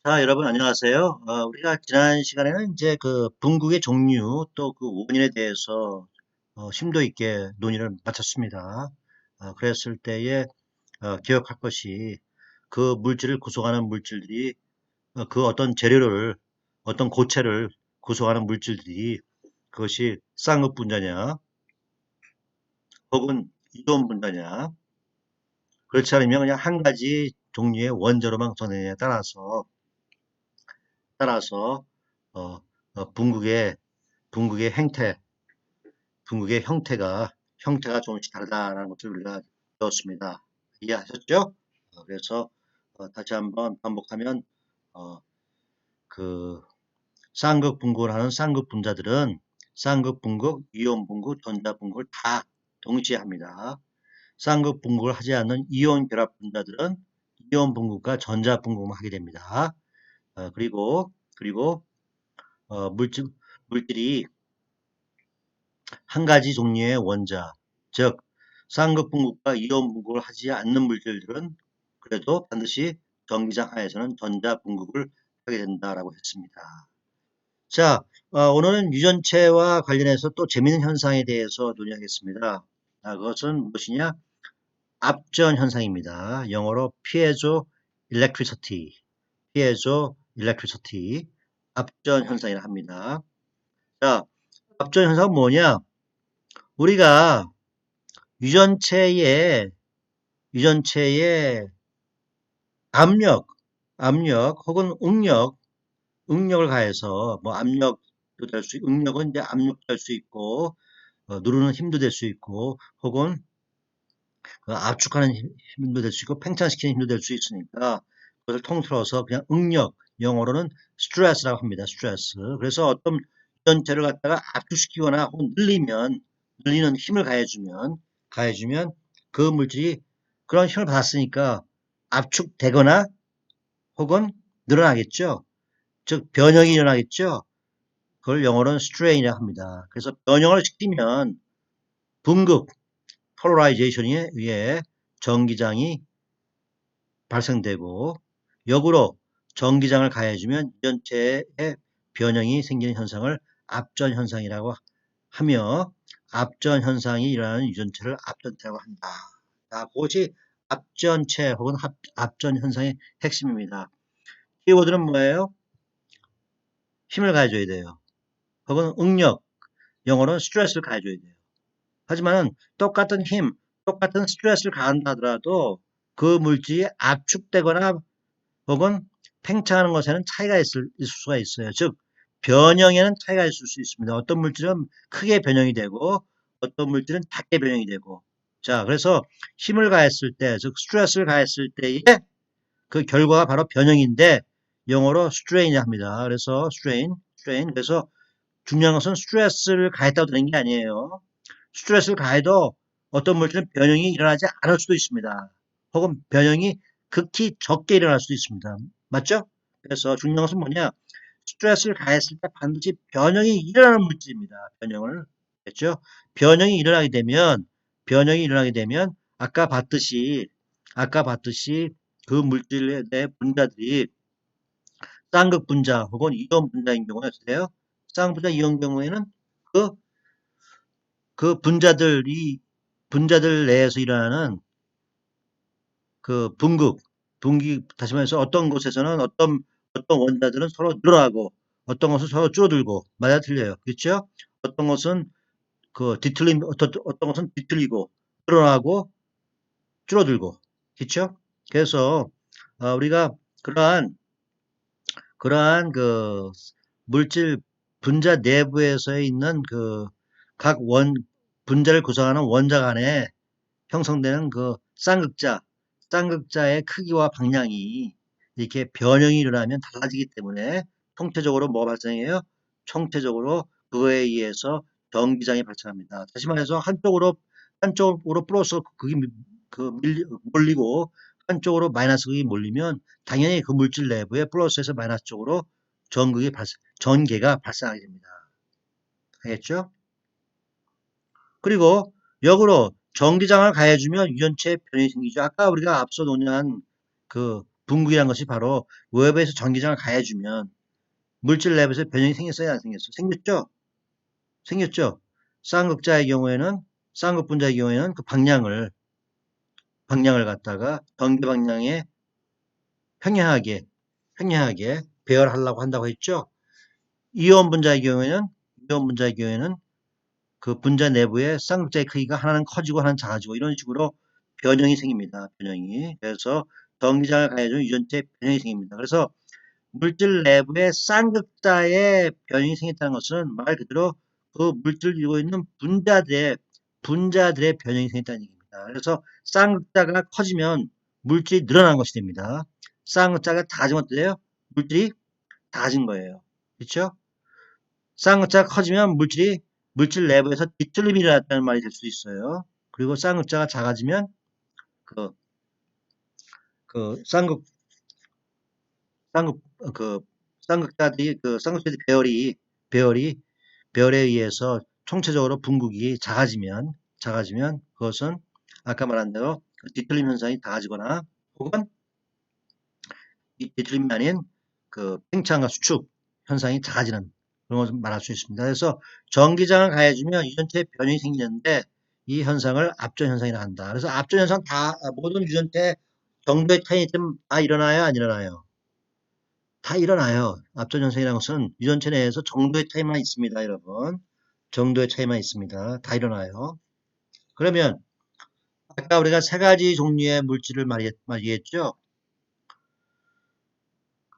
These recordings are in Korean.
자, 여러분 안녕하세요. 우리가 지난 시간에는 이제 그 분국의 종류 또 그 원인에 대해서 심도 있게 논의를 마쳤습니다. 그랬을 때에 기억할 것이 그 물질을 구성하는 물질들이 그 어떤 재료를 어떤 고체를 구성하는 물질들이 그것이 쌍극 분자냐 혹은 이온 분자냐 그렇지 않으면 그냥 한 가지 종류의 원자로만 구성되느냐에 따라서 어, 분국의 행태, 분국의 형태가 조금씩 다르다라는 것을 우리가 배웠습니다. 이해하셨죠? 그래서 다시 한번 반복하면 어, 그 쌍극 분국을 하는 쌍극 분자들은 쌍극 분국, 이온 분국, 전자 분국을 다 동시에 합니다. 쌍극 분국을 하지 않는 이온 결합 분자들은 이온 분국과 전자 분국만 하게 됩니다. 그리고 물질이 한 가지 종류의 원자, 즉 쌍극 분국과 이온 분국을 하지 않는 물질들은 그래도 반드시 전기장 하에서는 전자 분국을 하게 된다라고 했습니다. 자, 오늘은 유전체와 관련해서 또 재미있는 현상에 대해서 논의하겠습니다. 그것은 무엇이냐? 압전 현상입니다. 영어로 piezo electricity, piezo electricity, 압전 현상이라 합니다. 자, 압전 현상은 뭐냐? 우리가 유전체의 유전체의 압력, 압력 혹은 응력을 가해서 뭐 압력도 될 수, 응력은 이제 압력도 될 수 있고 누르는 힘도 될 수 있고 혹은 압축하는 힘도 될 수 있고 팽창시키는 힘도 될 수 있으니까 그것을 통틀어서 그냥 응력, 영어로는 스트레스라고 합니다. 스트레스. 그래서 어떤 유전체를 갖다가 압축시키거나 혹은 늘리는 힘을 가해주면 그 물질이 그런 힘을 받았으니까 압축되거나 혹은 늘어나겠죠. 즉 변형이 일어나겠죠. 그걸 영어로는 strain이라고 합니다. 그래서 변형을 시키면 분극, 폴라라이제이션에 의해 전기장이 발생되고 역으로 전기장을 가해주면 유전체의 변형이 생기는 현상을 압전 현상이라고 하며 압전 현상이 일어나는 유전체를 압전체라고 한다. 그것이 압전체 혹은 압전 현상의 핵심입니다. 키워드는 뭐예요? 힘을 가해줘야 돼요. 혹은 응력, 영어로는 스트레스를 가해줘야 돼요. 하지만 똑같은 힘, 똑같은 스트레스를 가한다 하더라도 그 물질이 압축되거나 혹은 팽창하는 것에는 차이가 있을 수가 있어요. 즉 변형에는 차이가 있을 수 있습니다. 어떤 물질은 크게 변형이 되고 어떤 물질은 작게 변형이 되고 자 그래서 힘을 가했을 때, 즉 스트레스를 가했을 때의 그 결과가 바로 변형인데 영어로 strain이 합니다. 그래서 strain. 그래서 중요한 것은 스트레스를 가했다고 되는 게 아니에요. 스트레스를 가해도 어떤 물질은 변형이 일어나지 않을 수도 있습니다. 혹은 변형이 극히 적게 일어날 수도 있습니다. 맞죠? 그래서 중요한 것은 뭐냐? 스트레스를 가했을 때 반드시 변형이 일어나는 물질입니다. 변형을 했죠. 변형이 일어나게 되면 아까 봤듯이 그 물질의 분자들이 쌍극 분자 혹은 이온 분자인 경우가 있어요. 쌍극 분자 이온 경우에는 그, 그 분자들 내에서 일어나는 그 다시 말해서 어떤 곳에서는 어떤 원자들은 서로 늘어나고 어떤 것은 서로 줄어들고 맞아 틀려요. 그렇죠? 어떤 것은 어떤 것은 뒤틀리고 늘어나고 줄어들고 그렇죠? 그래서 우리가 그러한 그 물질 분자 내부에서 있는 그 각 분자를 구성하는 원자 간에 형성되는 그 쌍극자의 크기와 방향이 이렇게 변형이 일어나면 달라지기 때문에 통체적으로 뭐가 발생해요? 총체적으로 그거에 의해서 전기장이 발생합니다. 다시 말해서 한쪽으로 플러스 극이 몰리고 한쪽으로 마이너스 극이 몰리면 당연히 그 물질 내부에 플러스에서 마이너스 쪽으로 전개가 발생하게 됩니다. 알겠죠? 그리고 역으로 전기장을 가해주면 유전체에 변형이 생기죠. 아까 우리가 앞서 논의한 그 분극이라는 것이 바로 외부에서 전기장을 가해주면 물질 내부에서 변형이 생겼어요, 안 생겼어? 생겼죠? 생겼죠? 쌍극자의 경우에는, 쌍극 분자의 경우에는 그 방향을 갖다가 전기 방향에 평행하게 배열하려고 한다고 했죠? 이온 분자의 경우에는 그 분자 내부의 쌍극자의 크기가 하나는 커지고 하나는 작아지고 이런 식으로 변형이 생깁니다. 변형이. 그래서 전기장을 가해주는 유전체 변형이 생깁니다. 그래서 물질 내부에 쌍극자의 변형이 생겼다는 것은 말 그대로 그 물질을 이루고 있는 분자들의 변형이 생겼다는 얘기입니다. 그래서 쌍극자가 커지면 물질이 늘어나는 것이 됩니다. 쌍극자가 작아지면 어때요? 물질이 작아진 거예요. 그렇죠? 쌍극자가 커지면 물질 내부에서 뒤틀림이 일어났다는 말이 될 수 있어요. 그리고 쌍극자가 작아지면 그, 그 쌍극, 그 쌍극자들이 배열이 별에 의해서 총체적으로 분극이 작아지면 그것은 아까 말한 대로 그 뒤틀림 현상이 작아지거나 혹은 이 뒤틀림이 아닌 그 팽창과 수축 현상이 작아지는 그런 것을 말할 수 있습니다. 그래서 전기장을 가해주면 유전체 변형이 생기는데 이 현상을 압전 현상이라 한다. 그래서 압전 현상 모든 유전체 정도의 차이점 다 일어나요, 안 일어나요? 다 일어나요. 압전 현상이라는 것은 유전체 내에서 정도의 차이만 있습니다, 여러분. 정도의 차이만 있습니다. 다 일어나요. 그러면 아까 우리가 세 가지 종류의 물질을 말했죠.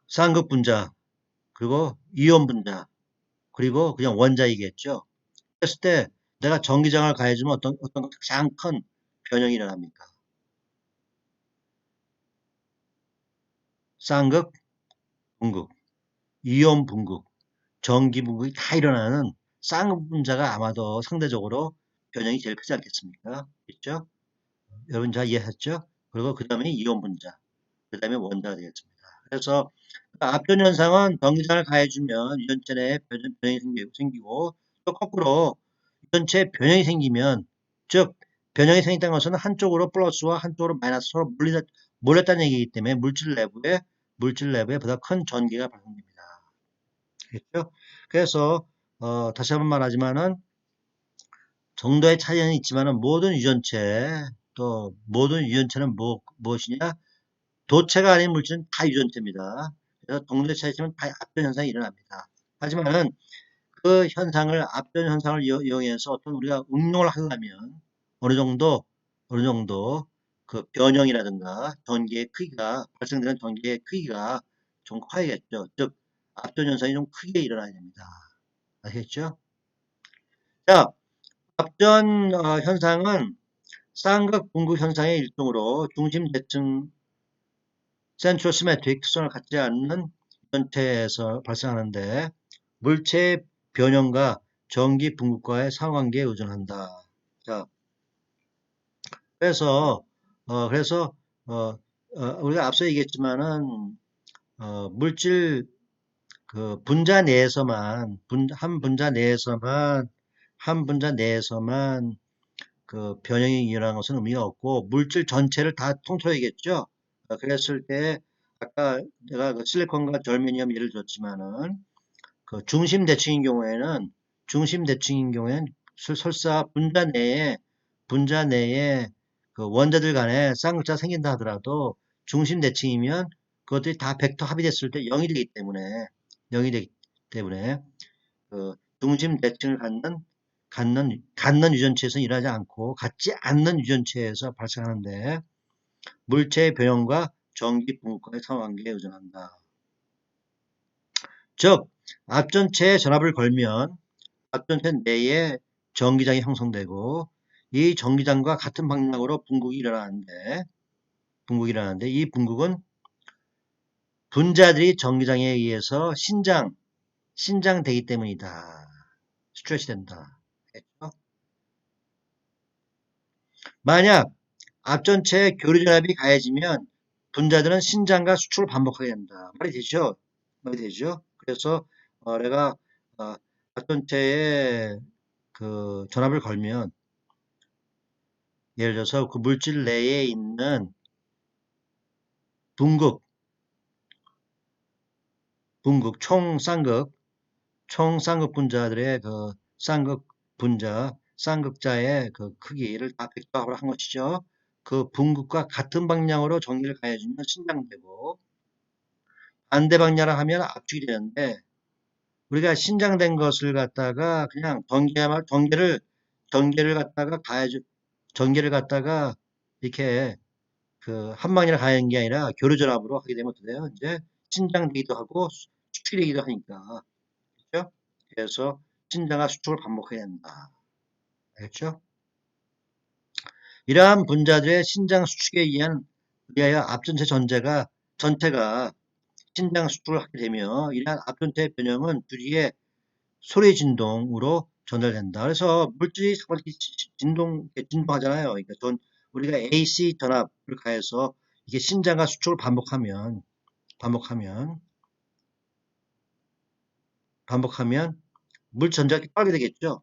쌍극 분자, 그리고 이온 분자, 그리고 그냥 원자이겠죠. 그랬을 때 내가 전기장을 가해주면 어떤 가장 큰 변형이 일어납니까? 쌍극, 분극, 이온 분극, 전기 분극이 다 일어나는 쌍극 분자가 아마도 상대적으로 변형이 제일 크지 않겠습니까? 그렇죠? 여러분 잘 이해하셨죠? 그리고 그 다음에 이온 분자, 그 다음에 원자가 되겠습니다. 그래서 압전 현상은 전기장을 가해주면 유전체 내에 변형이 생기고 또 거꾸로 유전체에 변형이 생기면 즉 변형이 생긴다는 것은 한쪽으로 플러스와 한쪽으로 마이너스 서로 몰렸다는 얘기이기 때문에 물질 내부에 보다 큰 전기가 발생됩니다. 그렇죠? 그래서 다시 한번 말하지만은 정도의 차이는 있지만은 모든 유전체는 무엇이냐? 도체가 아닌 물질은 다 유전체입니다. 그래서 동대 차이점은 다 압변 현상이 일어납니다. 하지만은 그 현상을 압변 현상을 이용해서 어떤 우리가 응용을 하려면 어느 정도 그 변형이라든가 발생되는 전기의 크기가 좀 커야겠죠. 즉 압변 현상이 좀 크게 일어나야 됩니다. 아시겠죠? 자, 압전 현상은 쌍극 분극 현상의 일종으로 중심 대칭 센트럴 시메트릭 특성을 갖지 않는 전체에서 발생하는데 물체의 변형과 전기 분극과의 상관계에 의존한다. 자, 그래서 우리가 앞서 얘기했지만은 물질 그 분자 내에서만 한 분자 내에서만 그 변형이 일어나는 것은 의미가 없고 물질 전체를 다 통틀어야겠죠. 그랬을 때 아까 내가 그 실리콘과 절메니엄 예를 들었지만은 그 중심 대칭인 경우에는 설사 분자 내에 그 원자들 간에 쌍극자가 생긴다 하더라도 중심 대칭이면 그것들이 다 벡터 합의됐을 때 0이 되기 때문에 그 중심 대칭을 갖는 유전체에서 일하지 않고 갖지 않는 유전체에서 발생하는데 물체의 변형과 전기 분극과의 상관계에 의존한다. 즉 앞전체에 전압을 걸면 앞전체 내에 전기장이 형성되고 이 전기장과 같은 방향으로 분극이 일어나는데 이 분극은 분자들이 전기장에 의해서 신장되기 때문이다. 스트레스 된다. 만약 앞전체에 교류전압이 가해지면 분자들은 신장과 수축을 반복하게 된다. 말이 되죠? 말이 되죠? 그래서 내가 앞전체에 그 전압을 걸면 예를 들어서 그 물질 내에 있는 분극 분극, 총 쌍극 분자들의 그 쌍극 분자, 쌍극자의 그 크기를 다 벡터화를 한 것이죠. 그 분극과 같은 방향으로 전기를 가해주면 신장되고, 반대 방향을 하면 압축이 되는데, 우리가 신장된 것을 갖다가 그냥 전개를 갖다가 전개를 갖다가 이렇게 그 한 방향을 가는 게 아니라 교류전압으로 하게 되면 어떻게 돼요? 이제 신장되기도 하고 수축되기도 하니까. 그렇죠? 그래서 신장과 수축을 반복해야 된다. 알겠죠? 이러한 분자들의 신장 수축에 의하여 앞전체 전체가 신장 수축을 하게 되며 이러한 앞전체 변형은 주위의 소리 진동으로 전달된다. 그래서 물질이 진동하잖아요. 그러니까 우리가 AC 전압을 가해서 이게 신장과 수축을 반복하면 물 전자가 빠르게 되겠죠.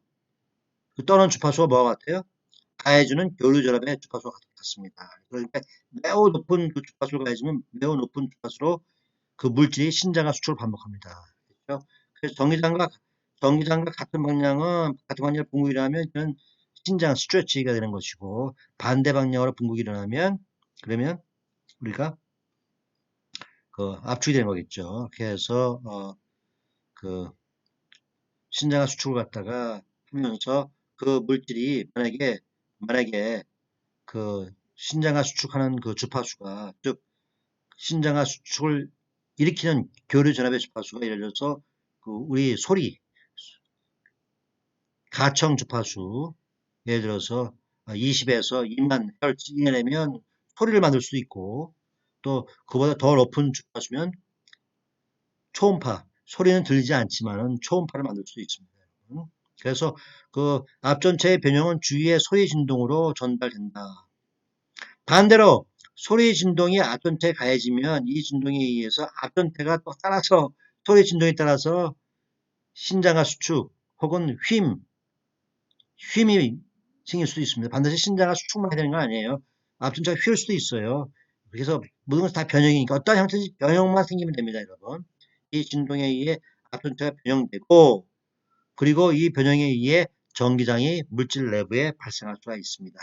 그 떠는 주파수가 뭐와 같아요? 가해주는 교류전압의 주파수가 같습니다. 그러니까 매우 높은 그 주파수를 가해주면 매우 높은 주파수로 그 물질이 신장과 수축을 반복합니다. 그렇죠? 그래서 전기장과 같은 방향을 분극이 일어나면 이런 신장 스트레치가 되는 것이고, 반대 방향으로 분극이 일어나면 그러면 우리가 그 압축이 되는 거겠죠. 그래서 그 신장과 수축을 갖다가 하면서 그 물질이 만약에 그 신장과 수축하는 그 주파수가, 즉 신장과 수축을 일으키는 교류 전압의 주파수가 예를 들어서 그 우리 소리 가청 주파수 예를 들어서 20에서 2만 헤르츠 이내면 소리를 만들 수도 있고, 또 그보다 더 높은 주파수면 초음파, 소리는 들리지 않지만은 초음파를 만들 수도 있습니다. 그래서 그 앞전체의 변형은 주위의 소리 진동으로 전달된다. 반대로 소리 진동이 앞전체에 가해지면 이 진동에 의해서 앞전체가 또 따라서 소리 진동에 따라서 신장과 수축 혹은 휨이 생길 수도 있습니다. 반드시 신장과 수축만 해야 되는 건 아니에요. 앞전체가 휠 수도 있어요. 그래서 모든 것이 다 변형이니까 어떤 형태인지 변형만 생기면 됩니다, 여러분. 이 진동에 의해 앞전체가 변형되고, 그리고 이 변형에 의해 전기장이 물질 내부에 발생할 수가 있습니다.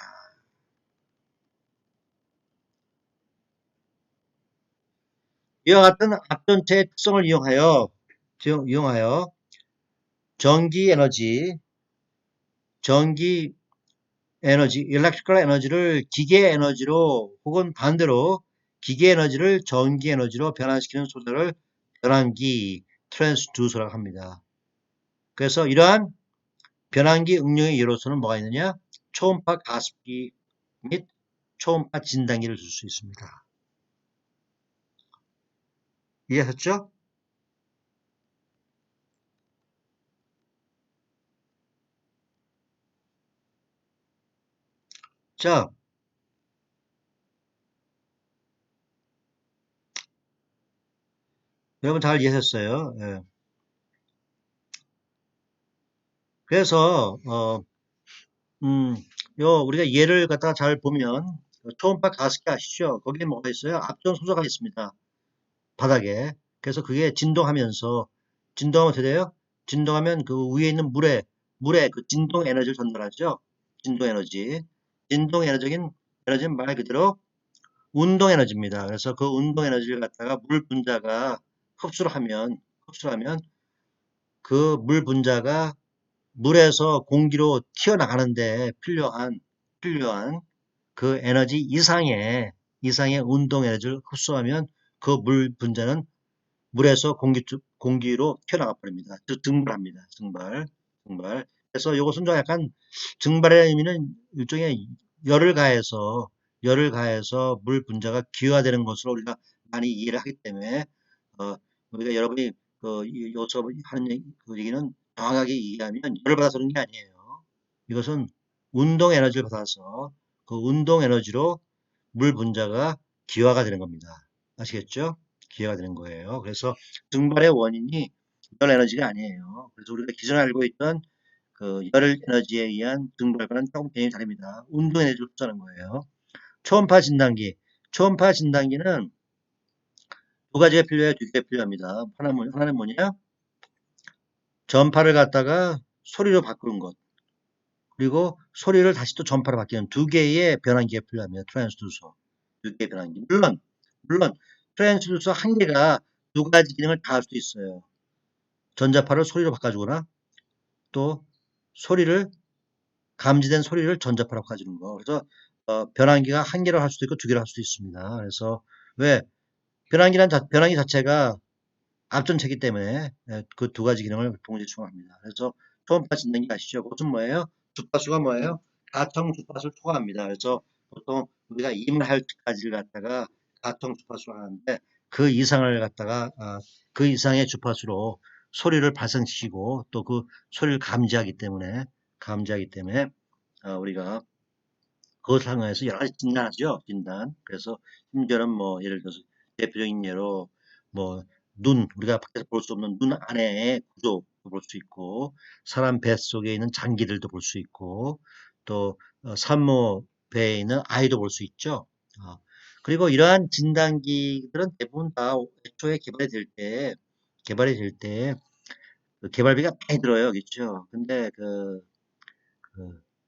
이와 같은 앞전체의 특성을 이용하여 전기 에너지, electrical 에너지를 기계 에너지로 혹은 반대로 기계 에너지를 전기 에너지로 변환시키는 소재를 변환기, 트랜스듀서라고 합니다. 그래서 이러한 변환기 응용의 예로서는 뭐가 있느냐? 초음파 가습기 및 초음파 진단기를 줄 수 있습니다. 이해하셨죠? 자, 여러분 잘 이해하셨어요? 예. 그래서 음, 우리가 예를 갖다가 잘 보면 초음파 가습기 아시죠? 거기에 뭐가 있어요? 앞전 소자가 있습니다. 바닥에. 그래서 그게 진동하면 어떻게 돼요? 진동하면 그 위에 있는 물에 그 진동 에너지를 전달하죠. 진동 에너지. 진동 에너지는 말 그대로 운동 에너지입니다. 그래서 그 운동 에너지를 갖다가 물 분자가 흡수를 하면 그 물 분자가 물에서 공기로 튀어나가는데 필요한 그 에너지 이상의 운동 에너지를 흡수하면 그 물 분자는 물에서 공기로 튀어나가 버립니다. 즉 증발합니다. 증발. 그래서 이것은 좀 약간 증발의 의미는 일종의 열을 가해서 물 분자가 기화되는 것으로 우리가 많이 이해를 하기 때문에 어, 우리가 여러분이 여기서 하는 그 얘기는 정확하게 이해하면 열을 받아서 그런 게 아니에요. 이것은 운동 에너지를 받아서 그 운동 에너지로 물 분자가 기화가 되는 겁니다. 아시겠죠? 기화가 되는 거예요. 그래서 증발의 원인이 열 에너지가 아니에요. 그래서 우리가 기존에 알고 있던 그 열 에너지에 의한 증발과는 조금 개념이 다릅니다. 운동 에너지를 흡수하는 거예요. 초음파 진단기는 두 가지가 필요해요. 두 개가 필요합니다. 하나는 뭐냐? 전파를 갖다가 소리로 바꾸는 것. 그리고 소리를 다시 또 전파로 바뀌는 두 개의 변환기가 필요합니다. 트랜스듀서. 두 개의 변환기. 물론, 트랜스듀서 한 개가 두 가지 기능을 다 할 수도 있어요. 전자파를 소리로 바꿔주거나 또 소리를 감지된 소리를 전자파로 바꿔주는 거. 그래서 변환기가 한 개로 할 수도 있고 두 개로 할 수도 있습니다. 그래서 왜 변환기 자체가 앞전체이기 때문에 그 두 가지 기능을 동시에 초과합니다. 그래서 초음파 진단기 아시죠? 그것은 뭐예요? 주파수가 뭐예요? 가청 주파수를 초과합니다. 그래서 보통 우리가 2MHz를 갖다가 가청 주파수로 하는데 그 이상을 갖다가 그 이상의 주파수로 소리를 발생시키고 또 그 소리를 감지하기 때문에 우리가 그것을 상황에서 여러 가지 진단하죠. 진단. 그래서 심지어는 뭐 예를 들어서 대표적인 예로 뭐 우리가 밖에서 볼 수 없는 눈 안의 구조도 볼 수 있고 사람 뱃속에 있는 장기들도 볼 수 있고 또 산모 배에 있는 아이도 볼 수 있죠. 그리고 이러한 진단기들은 대부분 다 애초에 개발이 될 때 그 개발비가 많이 들어요. 그렇죠? 근데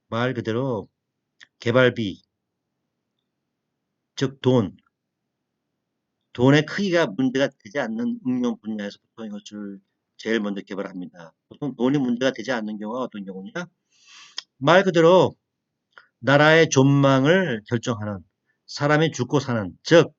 말 그대로 개발비, 즉 돈의 크기가 문제가 되지 않는 응용 분야에서 보통 이것을 제일 먼저 개발합니다. 보통 돈이 문제가 되지 않는 경우가 어떤 경우냐? 말 그대로 나라의 존망을 결정하는 사람이 죽고 사는 즉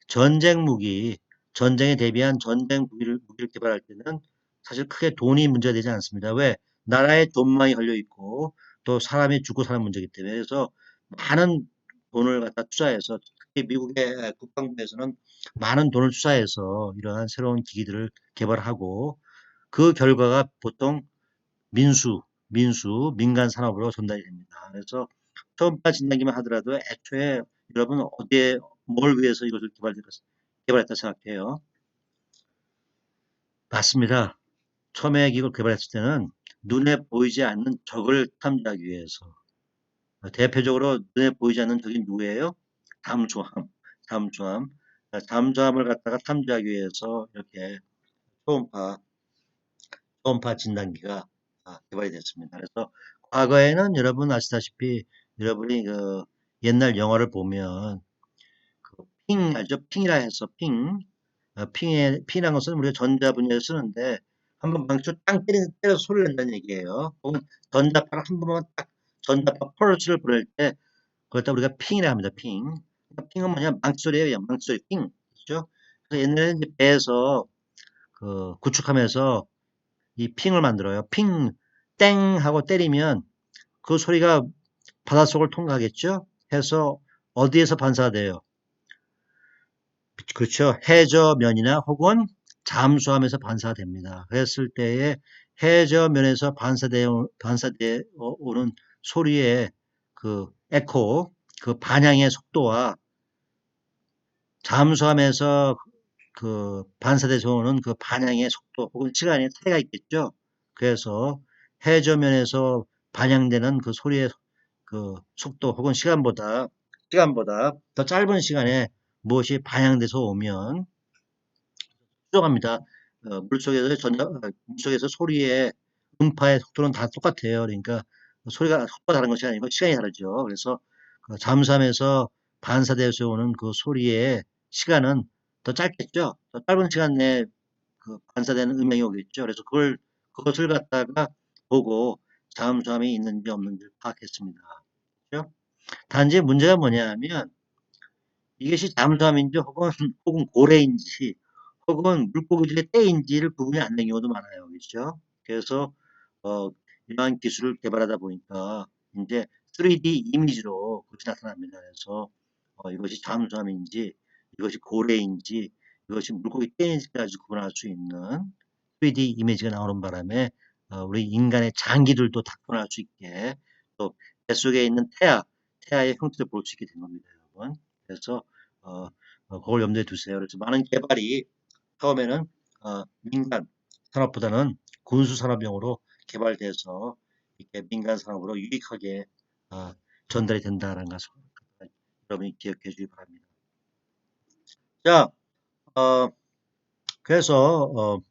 전쟁 무기, 전쟁에 대비한 전쟁 무기를 개발할 때는 사실 크게 돈이 문제가 되지 않습니다. 왜? 나라의 존망이 걸려 있고 또 사람이 죽고 사는 문제이기 때문에 그래서 많은 돈을 갖다 투자해서 특히 미국의 국방부에서는 많은 돈을 투자해서 이러한 새로운 기기들을 개발하고 그 결과가 보통 민간 산업으로 전달이 됩니다. 그래서 초음파 진단기만 하더라도 애초에 여러분 뭘 위해서 이것을 개발했다 생각해요? 맞습니다. 처음에 이걸 개발했을 때는 눈에 보이지 않는 적을 탐지하기 위해서 대표적으로 눈에 보이지 않는 적이 누구예요? 잠수함. 잠수함. 잠수함을 갖다가 탐지하기 위해서 이렇게 초음파 초음파 진단기가 개발이 됐습니다. 그래서 과거에는 여러분 아시다시피 여러분이 그 옛날 영화를 보면 그핑 알죠? 핑이라 해서 핑이라는 것은 우리가 전자 분야에 쓰는데 한번 망치로 땅 때려서 소리를 낸다는 얘기예요. 혹은 전자파를 한 번만 딱 전자파 펄스를 보낼 때 그걸 다 우리가 핑이라 합니다. 핑. 그러니까 핑은 뭐냐? 망치소리예요. 망치소리 핑. 그렇죠? 그래서 옛날에 이제 배에서 구축하면서 이 핑을 만들어요. 땡 하고 때리면 그 소리가 바닷속을 통과하겠죠? 해서 어디에서 반사돼요? 그렇죠. 해저면이나 혹은 잠수함에서 반사됩니다. 그랬을 때에 해저면에서 반사되어 오는 소리의 그 에코, 그 반향의 속도와 잠수함에서 반사돼서 오는 그 반향의 속도 혹은 시간의 차이가 있겠죠. 그래서 해저면에서 반영되는 그 소리의 그 속도 혹은 시간보다 더 짧은 시간에 무엇이 반영돼서 오면 수정합니다. 물속에서 소리의 음파의 속도는 다 똑같아요. 그러니까 속도가 다른 것이 아니고 시간이 다르죠. 그래서 잠수함에서 반사돼서 오는 그 소리의 시간은 더 짧겠죠. 더 짧은 시간 내에 반사되는 음향이 오겠죠. 그래서 그것을 갖다가 보고 잠수함이 있는지 없는지를 파악했습니다. 그렇죠? 단지 문제가 뭐냐면 이것이 잠수함인지 혹은 고래인지 혹은 물고기들의 떼인지를 구분이 안 되는 경우도 많아요. 그렇죠? 그래서 이러한 기술을 개발하다 보니까 이제 3D 이미지로 그것이 나타납니다. 그래서 이것이 잠수함인지 이것이 고래인지 이것이 물고기 떼인지까지 구분할 수 있는 3D 이미지가 나오는 바람에 우리 인간의 장기들도 다 구분할 수 있게 또 뱃속에 있는 태아의 형태를 볼 수 있게 된 겁니다, 여러분. 그래서 어, 그걸 염두에 두세요. 그래서 많은 개발이 처음에는 민간 산업보다는 군수 산업용으로 개발돼서 이렇게 민간 산업으로 유익하게 전달이 된다는 것을 여러분이 기억해 주기 바랍니다. 자, 그래서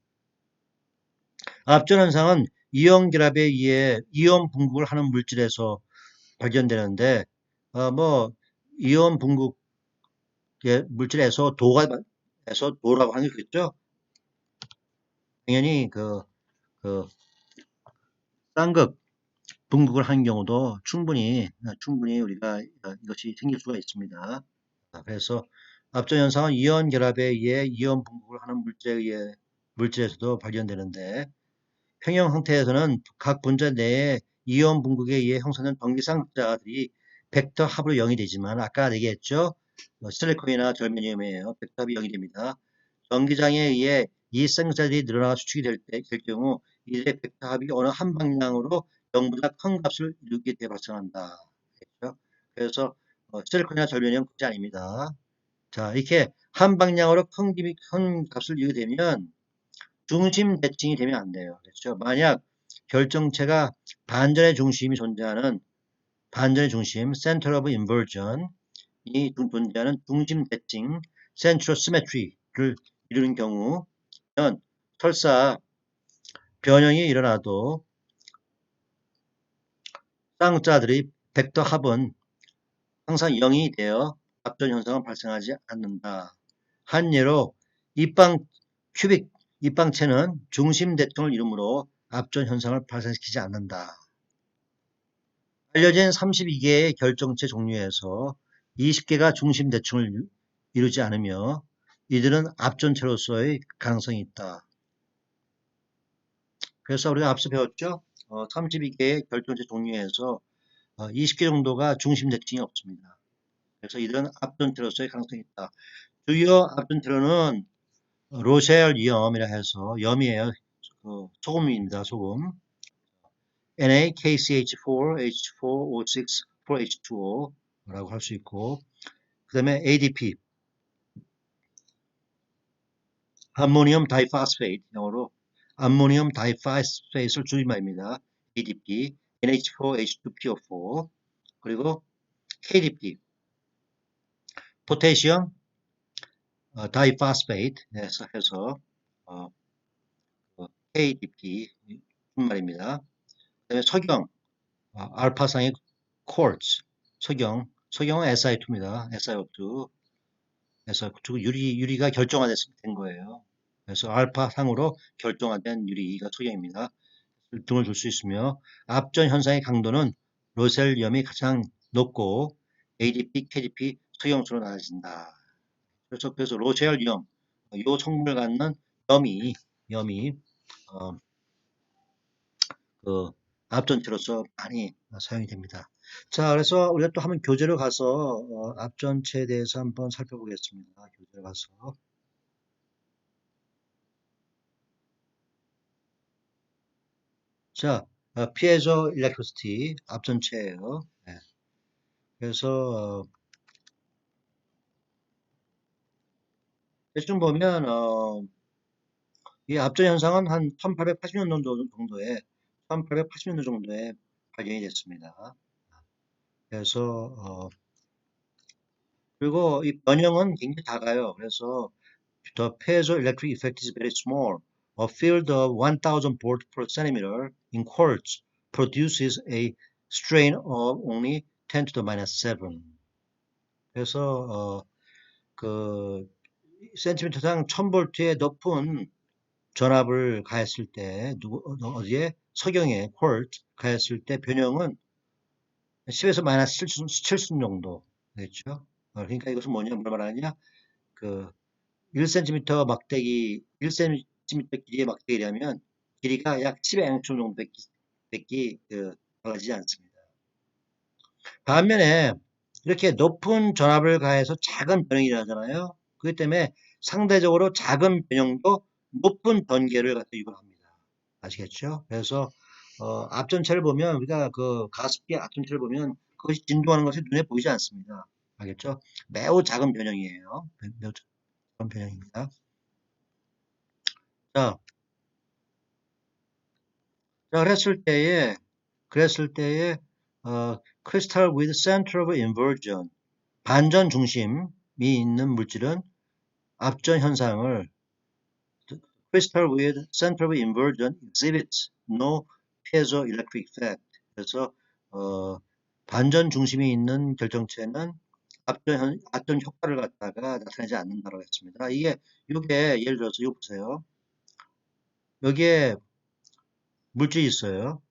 압전 현상은 이온 결합에 의해 이온 분국을 하는 물질에서 발견되는데, 뭐 이온 분국의 물질에서 에서 도라고 하는 게 그렇죠. 당연히 그 쌍극 분국을 하는 경우도 충분히 우리가 이것이 생길 수가 있습니다. 그래서 압전 현상은 이온 결합에 의해 이온 분국을 하는 물질에서도 발견되는데, 평형 상태에서는 각 분자 내에 이온 분국에 의해 형성된 전기쌍자들이 벡터 합으로 0이 되지만, 아까 얘기했죠. 실리콘이나 절메니움이에요. 벡터 합이 0이 됩니다. 전기장에 의해 이 쌍자들이 늘어나가 수축이 될 경우 이들의 벡터 합이 어느 한 방향으로 0보다 큰 값을 이루게 돼 발생한다. 그렇죠? 그래서 실리콘이나 절메니움 그게 아닙니다. 자, 이렇게 한 방향으로 큰 값을 이루게 되면 중심 대칭이 되면 안 돼요. 그렇죠? 만약 결정체가 반전의 중심이 존재하는 반전의 중심, center of inversion, 이 존재하는 중심 대칭, central symmetry를 이루는 경우는 설사 변형이 일어나도 쌍자들의 벡터 합은 항상 0이 되어 압전 현상은 발생하지 않는다. 한 예로 큐빅 입방체는 중심 대칭을 이루므로 압전 현상을 발생시키지 않는다. 알려진 32개의 결정체 종류에서 20개가 중심 대칭을 이루지 않으며 이들은 압전체로서의 가능성이 있다. 그래서 우리가 앞서 배웠죠? 32개의 결정체 종류에서 20개 정도가 중심 대칭이 없습니다. 그래서 이들은 압전체로서의 가능성이 있다. 주요 압전체로는 로셀 염이라 해서 염이에요. 소금입니다. 소금. NaKCH4, H4O6, 4H2O라고 할 수 있고, 그 다음에 ADP, 암모니엄 다이파스페이트, 영어로 암모니엄 다이파스페이트를 줄임말입니다. ADP, NH4H2PO4, 그리고 KDP, 포테시엄 다이파스페이트 해서 KDP 줄임말입니다. 그 다음에 석영, 알파상의 콜츠, 석영은 SI2입니다. SiO2. 그래서 유리가 결정화된 거예요. 그래서 알파상으로 결정화된 유리가 소형입니다. 등을 줄 수 있으며 압전 현상의 강도는 로셀염이 가장 높고 ADP, KDP 소형수로 나눠진다. 그래서 로셀염, 이 성분을 갖는 염이 그 압전체로서 많이 사용이 됩니다. 자, 그래서 우리가 또 한번 교재로 가서 압전체에 대해서 한번 살펴보겠습니다. 교재로 가서. 자, 피에조 일렉트리시티 압전체예요. 네. 그래서 대충 보면 이 압전 현상은 한 1880년도 정도에 발견이 됐습니다. 그래서 그리고 이 변형은 굉장히 작아요. 그래서 the piezoelectric effect is very small. A field of 1000 volt per centimeter in quartz produces a strain of only 10 to the minus 7. 그래서 그 센티미터당 1000볼트의 높은 전압을 가했을 때 어디에 석영에 콜트 가했을 때 변형은 10에서 마이너스 7순 정도 되겠죠. 그러니까 이것은 뭐냐 말하냐 그 1cm 막대기 1cm 길이의 막대기라면 길이가 약 10의 앵스트롬 정도밖에 달라지지 않습니다. 반면에 이렇게 높은 전압을 가해서 작은 변형이 일어나잖아요. 그렇기 때문에 상대적으로 작은 변형도 높은 전개를 갖다 유발합니다. 아시겠죠? 그래서 앞전체를 보면 우리가 가습기 앞전체를 보면 그것이 진동하는 것이 눈에 보이지 않습니다. 알겠죠? 매우 작은 변형이에요. 매우 작은 변형입니다. 자, 그랬을 때에 crystal with center of inversion 반전 중심이 있는 물질은 압전 현상을 crystal with central inversion exhibits no piezoelectric effect. 그래서 반전 중심이 있는 결정체는 압전 효과를 갖다가 나타내지 않는다고 했습니다. 이게 예를 들어서 이거 보세요. 여기에 물질이 있어요.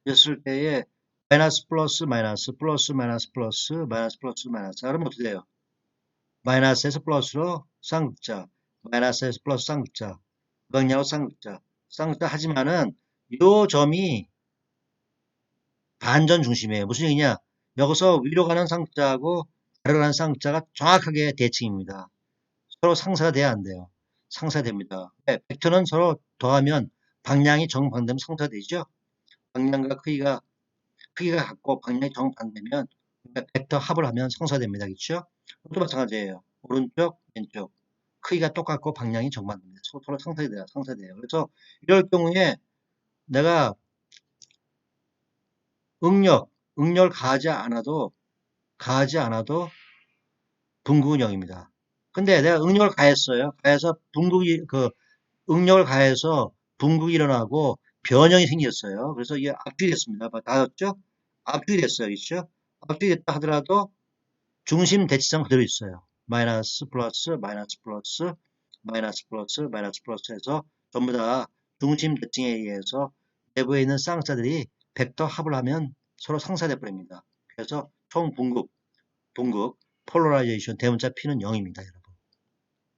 있을 때에 마이너스 플러스 마이너스 플러스 마이너스 플러스 마이너스 플러스 마이너스 그러면 어떻게 돼요? 마이너스에서 플러스로 쌍극자, 마이너스에서 플러스 쌍극자, 방향으로 쌍극자, 쌍극자 하지만은 요 점이 반전 중심이에요. 무슨 얘기냐? 여기서 위로 가는 쌍극자하고 아래로 가는 쌍극자가 정확하게 대칭입니다. 서로 상쇄가 돼야 안 돼요. 상쇄됩니다. 네, 벡터는 서로 더하면 방향이 정반대면 상쇄되죠. 방향과 크기가 같고 방향이 정반대면 벡터 합을 하면 상쇄됩니다. 그렇죠? 또 마찬가지예요. 오른쪽, 왼쪽. 크기가 똑같고 방향이 정반대입니다. 서로 상쇄돼요. 그래서 이럴 경우에 내가 응력을 가하지 않아도 분극은 0입니다. 근데 내가 응력을 가했어요. 가해서 응력을 가해서 분극이 일어나고 변형이 생겼어요. 그래서 이게 압축이 됐습니다. 닿았죠? 압축이 됐어요. 그렇죠? 압축이 됐다 하더라도 중심 대치상 그대로 있어요. 마이너스 플러스 마이너스 플러스 마이너스 플러스 마이너스 플러스 해서 전부 다 중심 대칭에 의해서 내부에 있는 쌍자들이 벡터 합을 하면 서로 상쇄돼 버립니다. 그래서 총 분극 폴러라이제이션 대문자 P는 0입니다. 여러분.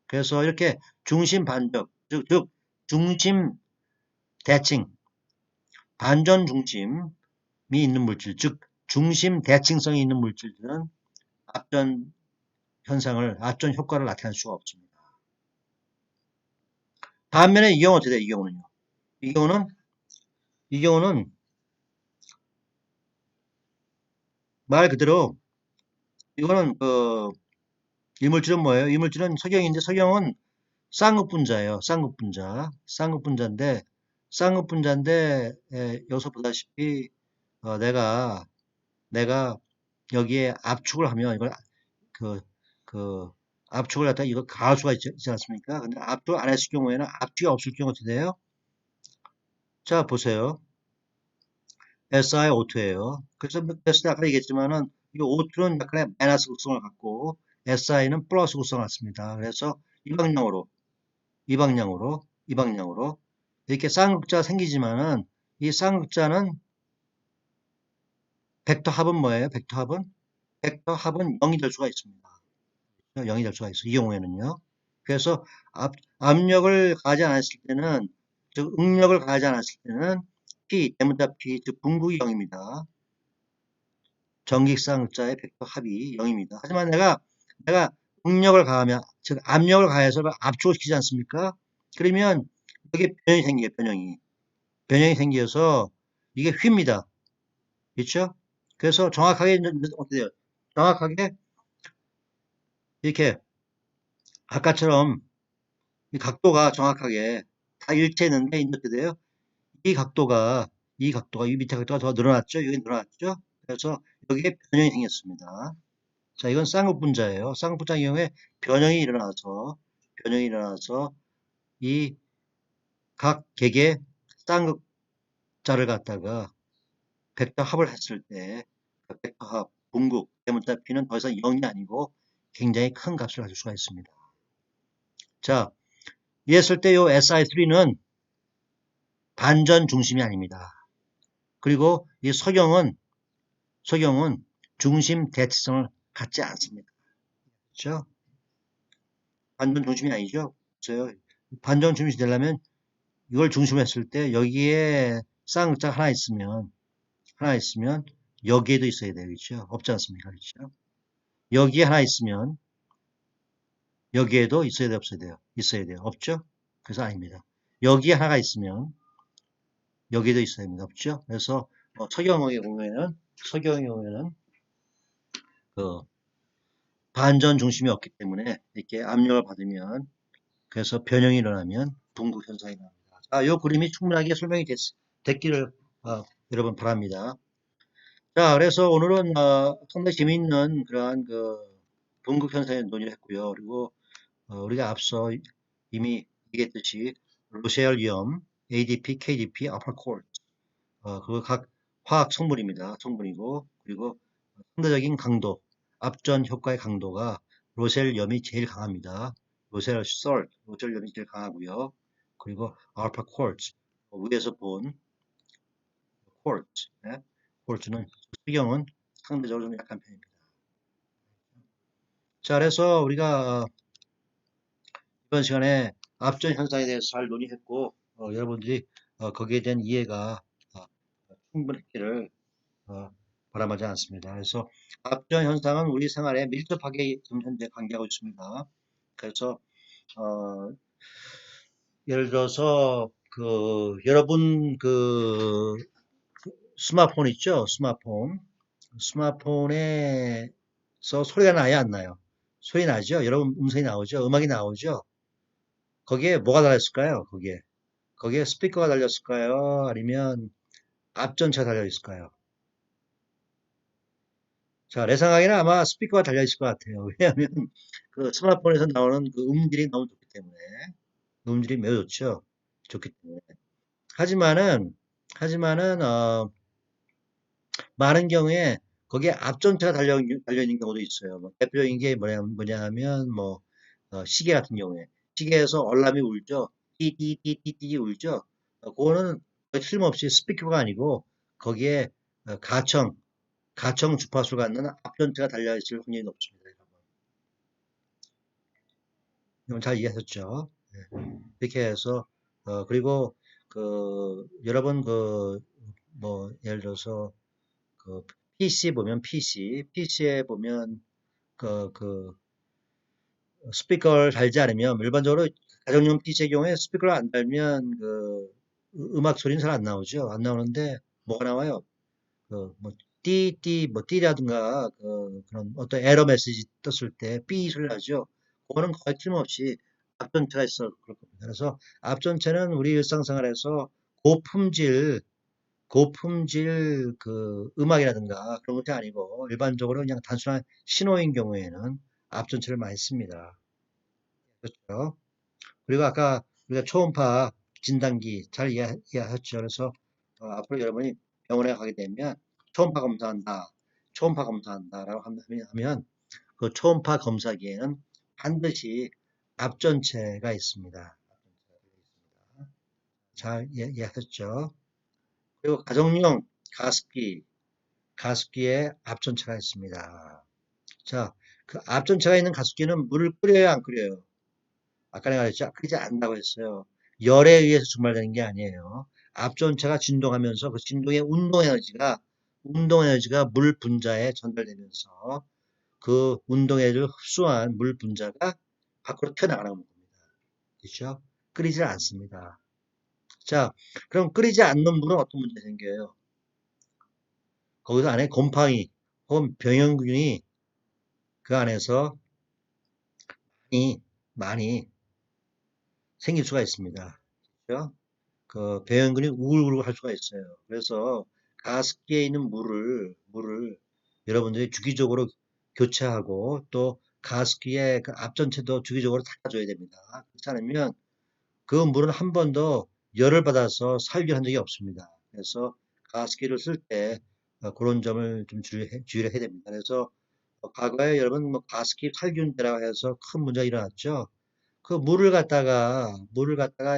그래서 이렇게 중심 반적 즉 중심 대칭 반전 중심이 있는 물질 즉 중심 대칭성이 있는 물질들은 압전 압전 효과를 나타낼 수가 없습니다. 반면에 이 경우 어떻게 돼요? 이 경우는 말 그대로 이거는 이 물질은 뭐예요? 이 물질은 석영인데 석영은 쌍극분자예요. 쌍극분자인데 여기서 보다시피 내가 여기에 압축을 하면 이걸 그, 그 압축을 갖다 이거 가할 수가 있지 않습니까? 근데 압축 안 했을 경우에는 압축이 없을 경우 어떻게 돼요? 자 보세요. SiO2예요. 그래서 아까 얘기했지만은 이 O2는 약간의 마이너스 극성을 갖고 Si는 플러스 극성을 갖습니다. 그래서 이 방향으로 이렇게 쌍극자가 생기지만은 이 쌍극자는 벡터 합은 뭐예요? 벡터 합은 0이 될 수가 있습니다. 0이 될 수가 있어요. 이 경우에는요. 그래서 압력을 가하지 않았을 때는 즉 응력을 가하지 않았을 때는 대문자 P 즉 분극이 0입니다. 전기쌍극자의 벡터 합이 0입니다. 하지만 내가 응력을 가하면 즉 압력을 가해서 압축을 시키지 않습니까? 그러면 여기 변형이 생겨요. 변형이 생겨서 이게 휩니다. 그렇죠? 그래서 정확하게 어떻게 돼요? 정확하게 이렇게 아까처럼 이 각도가 정확하게 다 일치했는데 어떻게 돼요? 이 밑에 각도가 더 늘어났죠? 여기 늘어났죠? 그래서 여기에 변형이 생겼습니다. 자, 이건 쌍극분자예요. 쌍극분자의 경우에 변형이 일어나서 이 각 객의 쌍극자를 갖다가 벡터 합을 했을 때 그 벡터 합, 분극, 대문자 P는 더 이상 0이 아니고 굉장히 큰 값을 가질 수가 있습니다. 자, 이랬을 때 이 SI3는 반전 중심이 아닙니다. 그리고 이 석영은 중심 대치성을 갖지 않습니다. 그렇죠? 반전 중심이 아니죠. 그렇죠? 반전 중심이 되려면 이걸 중심으로 했을 때 여기에 쌍극자가 하나 있으면 여기에도 있어야 돼요. 그렇죠? 없지 않습니까? 그렇죠? 여기에 하나 있으면 여기에도 있어야 돼요, 없어야 돼요? 있어야 돼요. 없죠? 그래서 아닙니다. 여기에 하나가 있으면 여기에도 있어야 됩니다. 없죠? 그래서 석영의 경우에는 그 반전 중심이 없기 때문에 이렇게 압력을 받으면 그래서 변형이 일어나면 분극 현상이 나옵니다. 자, 이 그림이 충분하게 설명이 됐기를 여러분 바랍니다. 자, 그래서 오늘은 상당히 재미있는 그러한 분극 현상에 논의를 했고요. 그리고 우리가 앞서 이미 얘기했듯이 로셰얼염, ADP, KDP, 아파콜 그거 각 화학 성분입니다. 성분이고 그리고 상대적인 강도, 압전 효과의 강도가 로셀염이 제일 강합니다. 로셀염이 제일 강하고요. 그리고 알파 콜츠, 위에서 본 콜츠, 네? 콜츠는 수경은 상대적으로 좀 약한 편입니다. 자, 그래서 우리가 이번 시간에 압전 현상에 대해서 잘 논의했고 여러분들이 거기에 대한 이해가 어, 충분했기를 바람하지 않습니다. 그래서 압전 현상은 우리 생활에 밀접하게 지금 현재 관계하고 있습니다. 그래서 어, 예를 들어서 여러분 스마트폰 있죠? 스마트폰에서 소리가 나요, 안 나요? 소리 나죠? 여러분 음성이 나오죠? 음악이 나오죠? 거기에 뭐가 달렸을까요? 거기에 스피커가 달렸을까요? 아니면 앞전차 달려 있을까요? 자, 내 생각에는 아마 스피커가 달려 있을 것 같아요. 왜냐하면 그 스마트폰에서 나오는 그 음질이 너무 좋기 때문에 음질이 매우 좋죠. 좋기 때문에. 하지만은 하지만은 많은 경우에 거기에 앞전차가 달려 있는 경우도 있어요. 뭐 대표적인 게 뭐냐 하면 뭐 시계 같은 경우에 시계에서 알람이 울죠. 띠띠띠띠띠 울죠. 그거는 틀림없이 스피커가 아니고 거기에 가청 주파수가 갖는 앞전차가 달려 있을 확률이 높습니다. 이건 잘 이해하셨죠? 네. 이렇게 해서 그리고 여러분 뭐 예를 들어서 그 PC에 보면 그 스피커를 달지 않으면 일반적으로 가정용 PC의 경우에 스피커를 안 달면 음악 소리는 잘 안 나오죠. 안 나오는데 뭐가 나와요? 뭐 뭐 띠라든가 그런 어떤 에러 메시지 떴을 때 삐 소리 나죠. 그거는 거의 틀림없이 앞전체가 있어 그럴 겁니다. 그래서 앞전체는 우리 일상생활에서 고품질 음악이라든가 그런 것이 아니고 일반적으로 그냥 단순한 신호인 경우에는 앞전체를 많이 씁니다. 그렇죠? 그리고 아까 우리가 초음파 진단기 잘 이해하셨죠? 그래서 앞으로 여러분이 병원에 가게 되면 초음파 검사한다, 초음파 검사한다라고 하면 그 초음파 검사기에는 반드시 앞전체가 있습니다. 잘 이해하셨죠? 그리고 가정용 가습기, 가습기에 앞전체가 있습니다. 자, 그 앞전체가 있는 가습기는 물을 끓여야 안 끓여요? 아까 내가 그랬죠? 끓이지 않는다고 했어요. 열에 의해서 증발되는 게 아니에요. 앞전체가 진동하면서 그 진동의 운동 에너지가 물 분자에 전달되면서 그 운동 에너지를 흡수한 물 분자가 밖으로 튀어나가는 겁니다. 그렇죠? 끓이지 않습니다. 자, 그럼 끓이지 않는 물은 어떤 문제 생겨요? 거기서 안에 곰팡이 혹은 병영균이 그 안에서 많이, 많이 생길 수가 있습니다. 그렇죠? 그 배연근이 우글우글 할 수가 있어요. 그래서 가습기에 있는 물을 여러분들이 주기적으로 교체하고 또 가습기의 그 앞전체도 주기적으로 닦아줘야 됩니다. 그렇지 않으면 그 물은 한 번도 열을 받아서 살균한 적이 없습니다. 그래서 가습기를 쓸 때 그런 점을 좀 주의를 해야 됩니다. 그래서 과거에 여러분 뭐 가습기 살균제라고 해서 큰 문제가 일어났죠. 그 물을 갖다가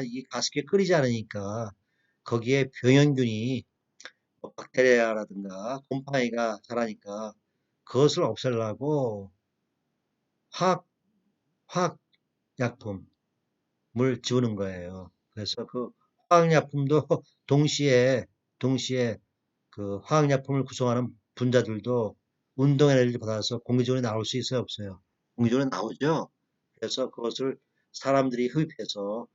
이 가습기에 끓이지 않으니까 거기에 병영균이 뭐 박테리아라든가 곰팡이가 자라니까 그것을 없애려고 화학 화학약품을 지우는 거예요. 그래서 그 화학약품도 동시에 그 화학약품을 구성하는 분자들도 운동 에너지를 받아서 공기중에 나올 수 있어요, 없어요? 공기중에 나오죠. 그래서 그것을 사람들이 흡입해서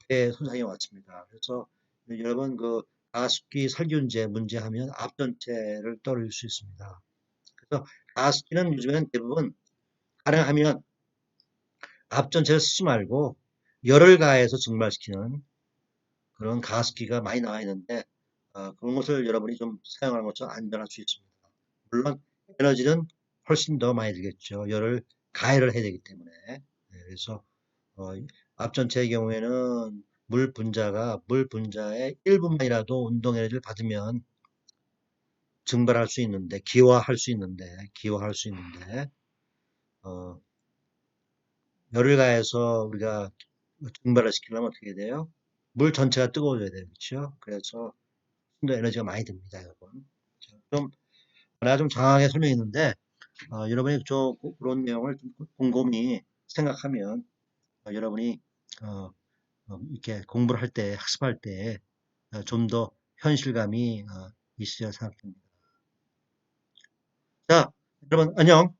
폐에 손상이 왔습니다. 그래서 여러분 가습기 살균제 문제하면 앞전체를 떠올릴 수 있습니다. 그래서 가습기는 요즘에는 대부분 가능하면 앞전체를 쓰지 말고 열을 가해서 증발시키는 그런 가습기가 많이 나와 있는데 그런 것을 여러분이 좀 사용하는 것도 안전할 수 있습니다. 물론 에너지는 훨씬 더 많이 들겠죠. 열을 가해를 해야 되기 때문에. 네, 그래서 어, 압전체의 경우에는 물 분자의 1분만이라도 운동 에너지를 받으면 증발할 수 있는데, 기화할 수 있는데, 어, 열을 가해서 우리가 증발을 시키려면 어떻게 돼요? 물 전체가 뜨거워져야 돼요. 그렇죠? 그래서 좀 더 에너지가 많이 듭니다, 여러분. 자, 좀, 내가 좀 장황하게 설명했는데, 여러분이 그런 내용을 좀 곰곰이 생각하면, 여러분이, 어, 이렇게 공부를 할 때, 학습할 때, 좀 더 현실감이 있어야 생각됩니다. 자, 여러분, 안녕.